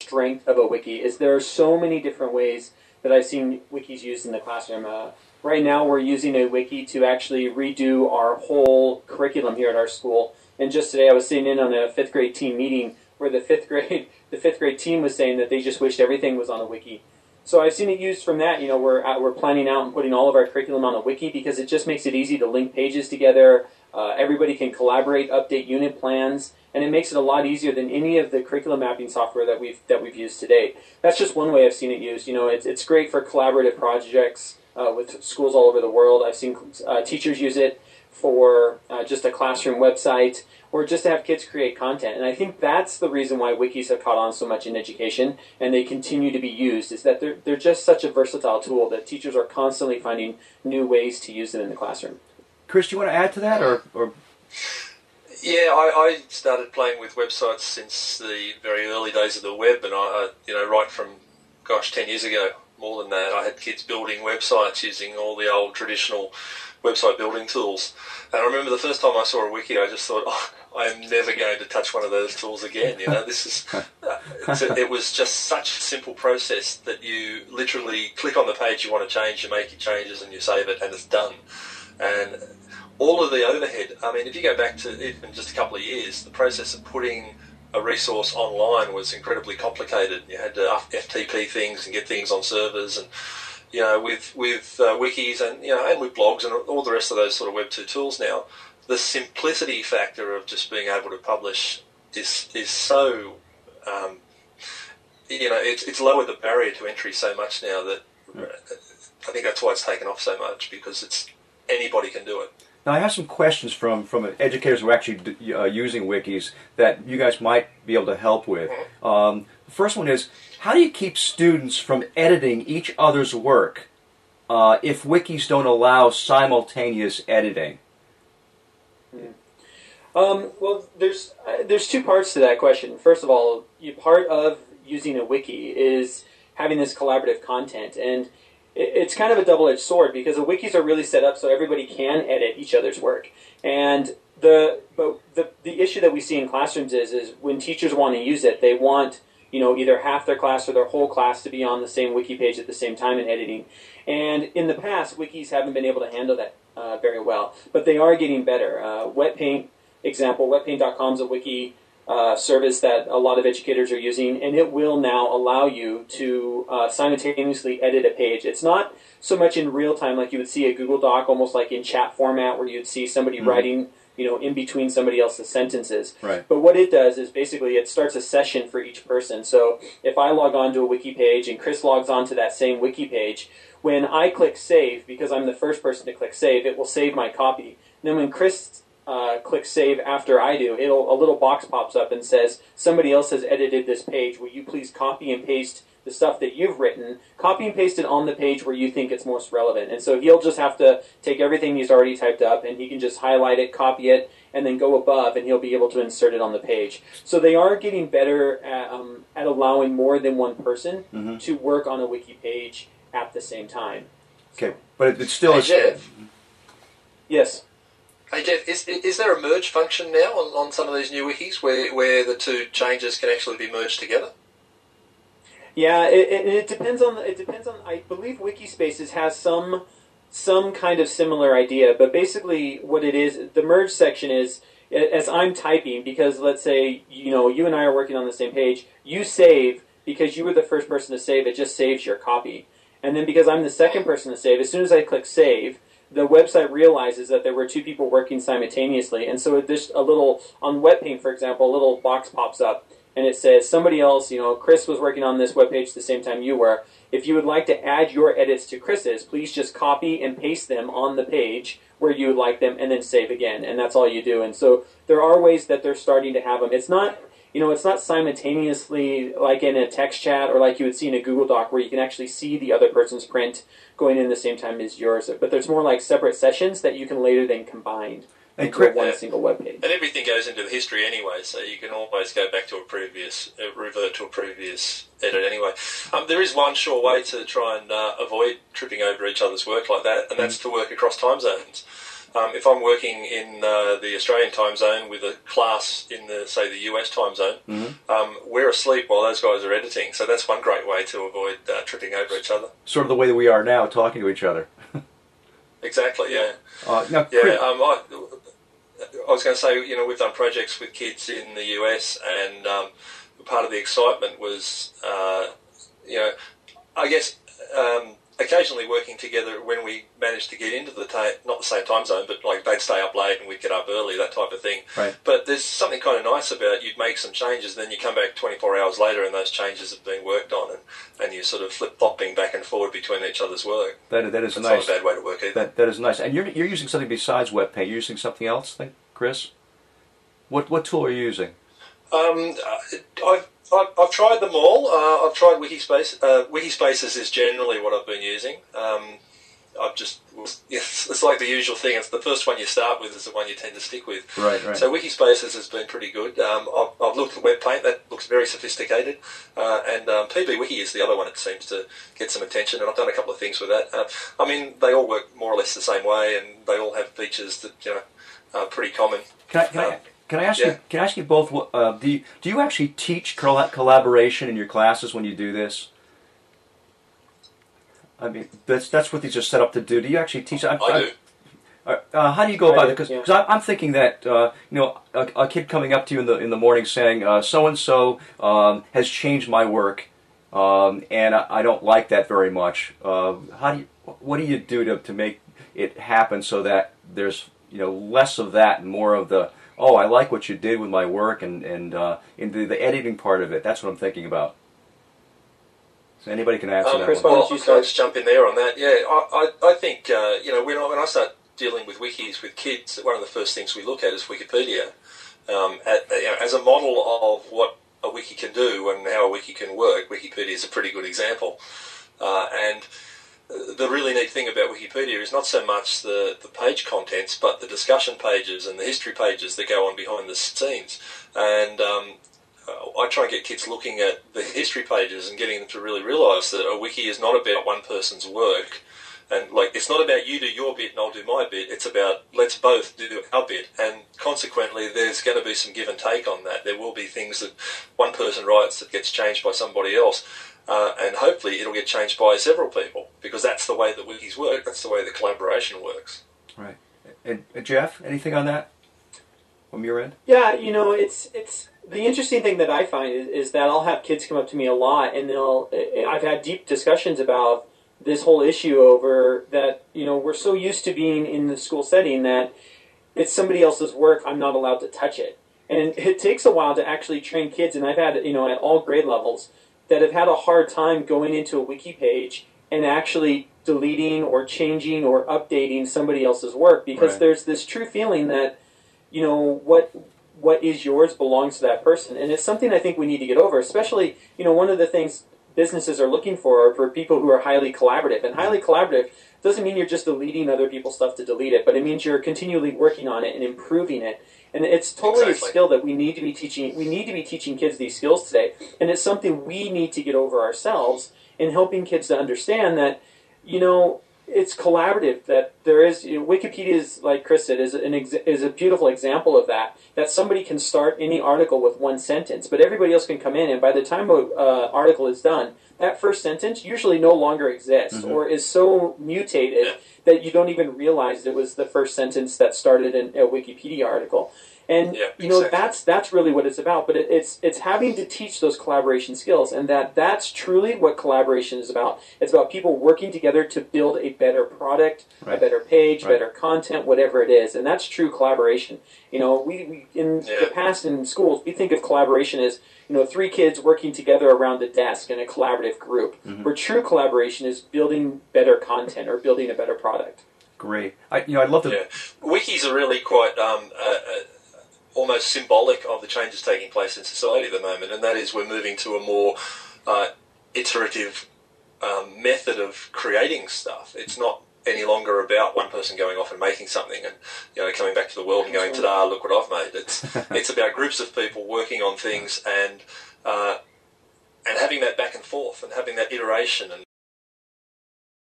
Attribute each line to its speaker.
Speaker 1: strength of a wiki is there are so many different ways that I've seen wikis used in the classroom. Right now we're using a wiki to actually redo our whole curriculum here at our school. And just today I was sitting in on a 5th grade team meeting where the fifth grade team was saying that they just wished everything was on a wiki. So I've seen it used from that. You know, we're planning out and putting all of our curriculum on a wiki because it just makes it easy to link pages together. Everybody can collaborate, update unit plans, and it makes it a lot easier than any of the curriculum mapping software that we've used to date. That's just one way I've seen it used. You know, it's great for collaborative projects with schools all over the world. I've seen teachers use it for just a classroom website, or just to have kids create content. And I think that's the reason why wikis have caught on so much in education, and they continue to be used, is that they're just such a versatile tool that teachers are constantly finding new ways to use them in the classroom.
Speaker 2: Chris, do you want to add to that? Or?
Speaker 3: Yeah, I started playing with websites since the very early days of the web, and right from, 10 years ago, more than that, I had kids building websites using all the old traditional website building tools. And I remember the first time I saw a wiki, I just thought, I am never going to touch one of those tools again. You know, this is it was just such a simple process that you literally click on the page you want to change, you make your changes, and you save it, and it's done. And all of the overhead, I mean, if you go back to even just a couple of years, the process of putting a resource online was incredibly complicated. You had to FTP things and get things on servers, and with wikis and and with blogs and all the rest of those sort of Web 2 tools now, the simplicity factor of just being able to publish is so it's lowered the barrier to entry so much now that I think that's why it's taken off so much, because it's anybody can do it.
Speaker 2: Now, I have some questions from educators who are actually using wikis that you guys might be able to help with. The first one is, how do you keep students from editing each other's work if wikis don't allow simultaneous editing?
Speaker 1: Well, there's two parts to that question. First of all, part of using a wiki is having this collaborative content, and it's kind of a double-edged sword, because the wikis are really set up so everybody can edit each other's work. And the issue that we see in classrooms is when teachers want to use it, they want either half their class or their whole class to be on the same wiki page at the same time in editing. And in the past, wikis haven't been able to handle that very well, but they are getting better. WetPaint, example, wetpaint.com is a wiki service that a lot of educators are using, and it will now allow you to simultaneously edit a page. It's not so much in real time like you would see a Google Doc, almost like in chat format, where you'd see somebody writing in between somebody else's sentences.
Speaker 2: Right.
Speaker 1: But what it does is basically it starts a session for each person. So if I log on to a wiki page and Chris logs on to that same wiki page, when I click save, because I'm the first person to click save, it will save my copy. And then when Chris clicks save after I do, a little box pops up and says, somebody else has edited this page. Will you please copy and paste the stuff that you've written, copy and paste it on the page where you think it's most relevant. And so he'll just have to take everything he's already typed up, and he can just highlight it, copy it, and then go above, and he'll be able to insert it on the page. So they are getting better at allowing more than one person to work on a wiki page at the same time.
Speaker 2: Okay, but it's still...
Speaker 3: Hey, Jeff.
Speaker 1: Yes?
Speaker 3: Hey, Jeff, is there a merge function now on some of these new wikis where the two changes can actually be merged together?
Speaker 1: Yeah, it depends on. I believe Wikispaces has some kind of similar idea, but basically what it is, the merge section is, as I'm typing, because let's say you and I are working on the same page, you save because you were the first person to save. It just saves your copy, and then because I'm the second person to save, as soon as I click save, the website realizes that there were two people working simultaneously, and so there's a little on WebPaint, for example, a little box pops up. And it says, somebody else, Chris was working on this webpage the same time you were. If you would like to add your edits to Chris's, please just copy and paste them on the page where you would like them, and then save again. And that's all you do. And so there are ways that they're starting to have them. It's not, it's not simultaneously like in a text chat or like you would see in a Google Doc where you can actually see the other person's print going in the same time as yours. But there's more like separate sessions that you can later then combine. And one single web page.
Speaker 3: And everything goes into the history anyway, so you can always go back to revert to a previous edit anyway. There is one sure way to try and avoid tripping over each other's work like that, and that's to work across time zones. if I'm working in the Australian time zone with a class in the US time zone, we're asleep while those guys are editing. So that's one great way to avoid tripping over each other.
Speaker 2: Sort of the way that we are now, talking to each other.
Speaker 3: Exactly. Yeah.
Speaker 2: Now,
Speaker 3: Yeah. I was going to say, we've done projects with kids in the US, and part of the excitement was, I guess. Occasionally working together when we managed to get into not the same time zone, but like they'd stay up late and we'd get up early, that type of thing.
Speaker 2: Right.
Speaker 3: But there's something kind of nice about you'd make some changes, and then you come back 24 hours later and those changes have been worked on, and you're sort of flip-flopping back and forward between each other's work.
Speaker 2: That is
Speaker 3: That's
Speaker 2: nice.
Speaker 3: not a bad way to work either.
Speaker 2: That is nice. And you're using something besides web paint. You're using something else, Chris? What tool are you using?
Speaker 3: I've tried them all. I've tried Wikispace. Wikispaces is generally what I've been using. It's like the usual thing. It's the first one you start with is the one you tend to stick with.
Speaker 2: Right.
Speaker 3: So Wikispaces has been pretty good. I've looked at web paint. That looks very sophisticated. And PBWiki is the other one that seems to get some attention. And I've done a couple of things with that. They all work more or less the same way, and they all have features that are pretty common.
Speaker 2: Can I ask you both? Do you actually teach collaboration in your classes when you do this? I mean, that's what these are set up to do. Do you actually teach?
Speaker 3: I do.
Speaker 2: How do you go about it? Because I'm thinking that a kid coming up to you in the morning saying so and so has changed my work, and I don't like that very much. What do you do to make it happen so that there's less of that and more of the I like what you did with my work and into the editing part of it. That's what I'm thinking about. So anybody can answer that
Speaker 1: Chris,
Speaker 2: one.
Speaker 3: Well, I'll just jump in there on that. Yeah, I think when I start dealing with wikis with kids, one of the first things we look at is Wikipedia as a model of what a wiki can do and how a wiki can work. Wikipedia is a pretty good example, and the really neat thing about Wikipedia is not so much the page contents, but the discussion pages and the history pages that go on behind the scenes. And I try and get kids looking at the history pages and getting them to really realise that a wiki is not about one person's work. And it's not about you do your bit and I'll do my bit. It's about let's both do our bit. And consequently, there's going to be some give and take on that. There will be things that one person writes that gets changed by somebody else. And hopefully it'll get changed by several people, because that's the way that wikis work, that's the way that collaboration works.
Speaker 2: Right. And Jeff, anything on that from your end?
Speaker 1: Yeah, it's the interesting thing that I find is that I'll have kids come up to me a lot, and I've had deep discussions about this whole issue over that, we're so used to being in the school setting that it's somebody else's work, I'm not allowed to touch it. And it takes a while to actually train kids, and I've had, at all grade levels, that have had a hard time going into a wiki page and actually deleting or changing or updating somebody else's work, because there's this true feeling that, what is yours belongs to that person. And it's something I think we need to get over, especially, one of the things businesses are looking for are for people who are highly collaborative. And highly collaborative doesn't mean you're just deleting other people's stuff to delete it, but it means you're continually working on it and improving it. And it's totally a skill that we need to be teaching. We need to be teaching kids these skills today. And it's something we need to get over ourselves in helping kids to understand that, it's collaborative, that there is, Wikipedia is, like Chris said, is a beautiful example of that somebody can start any article with one sentence, but everybody else can come in, and by the time an article is done, that first sentence usually no longer exists or is so mutated that you don't even realize it was the first sentence that started a Wikipedia article. And that's really what it's about. But it's having to teach those collaboration skills, and that's truly what collaboration is about. It's about people working together to build a better product, a better page, better content, whatever it is. And that's true collaboration. We in the past in schools, we think of collaboration as 3 kids working together around a desk in a collaborative group. Where true collaboration is building better content or building a better product.
Speaker 2: Great. I'd love to.
Speaker 3: Yeah. Wikis are really quite almost symbolic of the changes taking place in society at the moment, and that is we're moving to a more iterative method of creating stuff. It's not any longer about one person going off and making something and coming back to the world and going, ta-da, look what I've made. It's about groups of people working on things and having that back and forth and having that iteration and